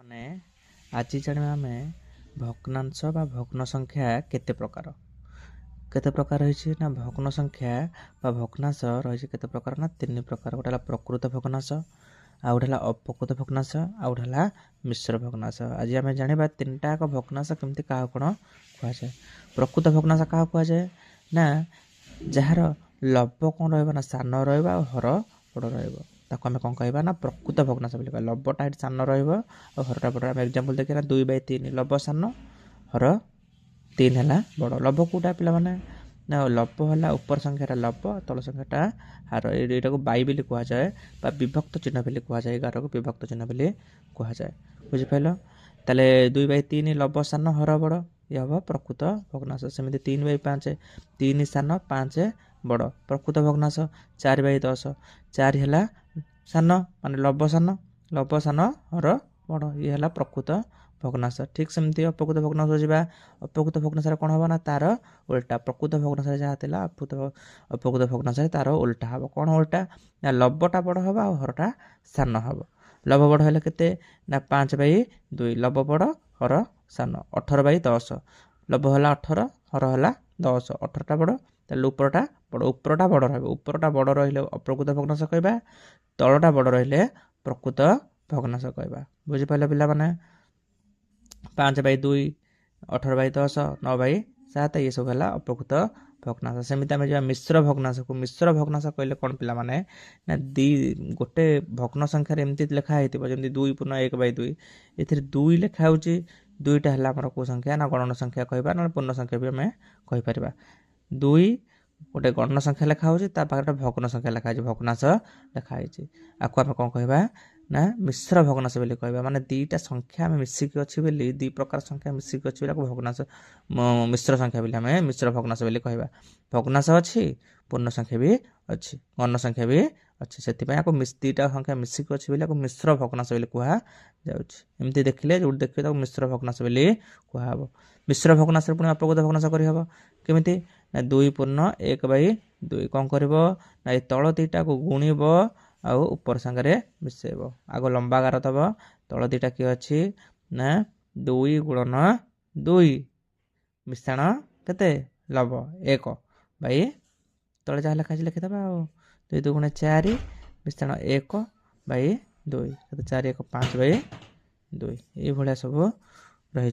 ମାନେ ଆଜି ଜାଣିବା ଆମେ ଭଗ୍ନାଂଶ ବା ଭଗ୍ନ ସଂଖ୍ୟା କେତେ ପ୍ରକାର ରହିଛି ନା ଭଗ୍ନ ସଂଖ୍ୟା ବା ଭଗ୍ନାଂଶ ରହିଛି କେତେ ପ୍ରକାର ନା 3 ପ୍ରକାର। ଗୋଟେ ହେଲା ପ୍ରକୃତ ଭଗ୍ନାଂଶ, ଆଉ ଗୋଟେ ହେଲା ଅପ୍ରକୃତ ଭଗ୍ନାଂଶ, ଆଉ ଗୋଟେ ହେଲା ମିଶ୍ର ଭଗ୍ନାଂଶ। ଆଜି ଆମେ ଜାଣିବା 3ଟା ଯାକ ଭଗ୍ନାଂଶ କେମିତି କାହାକୁ କ'ଣ କୁହାଯାଏ। ପ୍ରକୃତ ଭଗ୍ନାଂଶ କାହାକୁ କୁହାଯାଏ ନା ଯାହାର ଲବ କ'ଣ ରହିବ ନା ସାନ ରହିବ ଆଉ ହର ବଡ଼ ରହିବ, ତାକୁ ଆମେ କ'ଣ କହିବା ନା ପ୍ରକୃତ ଭଗ୍ନାଂଶ ବୋଲି କହିବା। ଲବଟା ଏଠି ସାନ ରହିବ ଆଉ ହରଟା ବଡ଼। ଆମେ ଏକ୍ଜାମ୍ପଲ୍ ଦେଖିବା 2/3 ଲବ ସାନ ହର 3 ହେଲା ବଡ଼। ଲବ କେଉଁଟା ପିଲାମାନେ ନା ଲବ ହେଲା ଉପର ସଂଖ୍ୟାଟା ଲବ, ତଳ ସଂଖ୍ୟାଟା ହାର। ଏଇଟାକୁ ବାଇ ବୋଲି କୁହାଯାଏ ବା ବିଭକ୍ତ ଚିହ୍ନ ବୋଲି କୁହାଯାଏ। 11କୁ ବିଭକ୍ତ ଚିହ୍ନ ବୋଲି କୁହାଯାଏ। ବୁଝିପାରିଲ? ତାହେଲେ 2/3 ଲବ ସାନ ହର ବଡ଼, ଇଏ ହେବ ପ୍ରକୃତ ଭଗ୍ନାଂଶ। ସେମିତି 3/5 3 ସାନ 5 ବଡ଼, ପ୍ରକୃତ ଭଗ୍ନାଂଶ। 4/10 4 ହେଲା ସାନ ମାନେ ଲବ ସାନ ହର ବଡ଼, ଇଏ ହେଲା ପ୍ରକୃତ ଭଗ୍ନାଂଶ। ଠିକ୍ ସେମିତି ଅପ୍ରକୃତ ଭଗ୍ନାଂଶ ଯିବା। ଅପ୍ରକୃତ ଭଗ୍ନାଂଶରେ କ'ଣ ହେବ ନା ତାର ଓଲଟା। ପ୍ରକୃତ ଭଗ୍ନାଂଶରେ ଯାହା ଥିଲା ଅପ୍ରକୃତ ଭଗ୍ନାଂଶରେ ତାର ଓଲଟା ହେବ। କ'ଣ ଓଲଟା ନା ଲବଟା ବଡ଼ ହେବ ଆଉ ହରଟା ସାନ ହେବ। ଲବ ବଡ଼ ହେଲେ କେତେ ନା 5/2, ଲବ ବଡ଼ ହର ସାନ। 18/10 ଲବ ହେଲା 18 ହର ହେଲା 10, 18ଟା ବଡ଼ ତାହେଲେ ଉପରଟା ବଡ଼ ରହିବ। ଉପରଟା ବଡ଼ ରହିଲେ ଅପ୍ରକୃତ ଭଗ୍ନାଂଶ କହିବା, ତଳଟା ବଡ଼ ରହିଲେ ପ୍ରକୃତ ଭଗ୍ନାଂଶ କହିବା। ବୁଝିପାରିଲ ପିଲାମାନେ? 5/2 18/10 9/7 ଇଏ ସବୁ ହେଲା ଅପ୍ରକୃତ ଭଗ୍ନାଂଶ। ସେମିତି ଆମେ ଯିବା ମିଶ୍ର ଭଗ୍ନାଂଶକୁ। ମିଶ୍ର ଭଗ୍ନାଂଶ କହିଲେ କ'ଣ ପିଲାମାନେ ନା ଗୋଟେ ଭଗ୍ନ ସଂଖ୍ୟାରେ ଏମିତି ଲେଖା ହେଇଥିବ ଯେମିତି 2/1/2, ଏଥିରେ 2 ଲେଖା ହେଉଛି। 2ଟା ହେଲା ଆମର କେଉଁ ସଂଖ୍ୟା ନା ଗଣନ ସଂଖ୍ୟା କହିବା, ନହେଲେ ପୂର୍ଣ୍ଣ ସଂଖ୍ୟା ବି ଆମେ କହିପାରିବା। 2 ଗୋଟେ ଗଣନ ସଂଖ୍ୟା ଲେଖା ହେଉଛି, ତା ପାଖରେ ଗୋଟେ ଭଗ୍ନ ସଂଖ୍ୟା ଲେଖା ହେଇଛି, ଭଗ୍ନାଂଶ ଲେଖା ହେଇଛି। ଆକୁ ଆମେ କ'ଣ କହିବା ନା ମିଶ୍ର ଭଗ୍ନାଂଶ ବୋଲି କହିବା। ମାନେ 2ଟା ସଂଖ୍ୟା ଆମେ ମିଶିକି ଅଛି ବୋଲି, 2 ପ୍ରକାର ସଂଖ୍ୟା ମିଶିକି ଅଛି ବୋଲି ଆକୁ ମିଶ୍ର ସଂଖ୍ୟା ବୋଲି ଆମେ ମିଶ୍ର ଭଗ୍ନାଂଶ ବୋଲି କହିବା। ଭଗ୍ନାଂଶ ଅଛି, ପୂର୍ଣ୍ଣ ସଂଖ୍ୟା ବି ଅଛି, ଗଣନ ସଂଖ୍ୟା ବି ଅଛି। ସେଥିପାଇଁ ଆକୁ 2ଟା ସଂଖ୍ୟା ମିଶିକି ଅଛି ବୋଲି ଆକୁ ମିଶ୍ର ଭଗ୍ନାଂଶ ବୋଲି କୁହାଯାଉଛି। ଏମିତି ଦେଖିଲେ ଯୋଉଠି ଦେଖିବେ ତାକୁ ମିଶ୍ର ଭଗ୍ନାଂଶ ବୋଲି କୁହାହେବ। ମିଶ୍ର ଭଗ୍ନାଂଶରେ ପୁଣି ଅପ୍ରକୃତ ଭଗ୍ନାଂଶ କରିହେବ। କେମିତି ନା 2/1/2 କ'ଣ କରିବ ନା ଏ ତଳ 2ଟାକୁ ଗୁଣିବ ଆଉ ଉପର ସାଙ୍ଗରେ ମିଶାଇବ। ଆଗ ଲମ୍ବା ଗାର ଦେବ, ତଳ 2ଟା କିଏ ଅଛି ନା 2 × 2 ମିଶାଣ କେତେ ଲବ 1/, ତଳେ ଯାହା ଲେଖା ଅଛି ଲେଖିଦେବା ଆଉ। 2 × 2 = 4 ମିଶାଣ 1/2, 4 1 5/2। ଏଇଭଳିଆ ସବୁ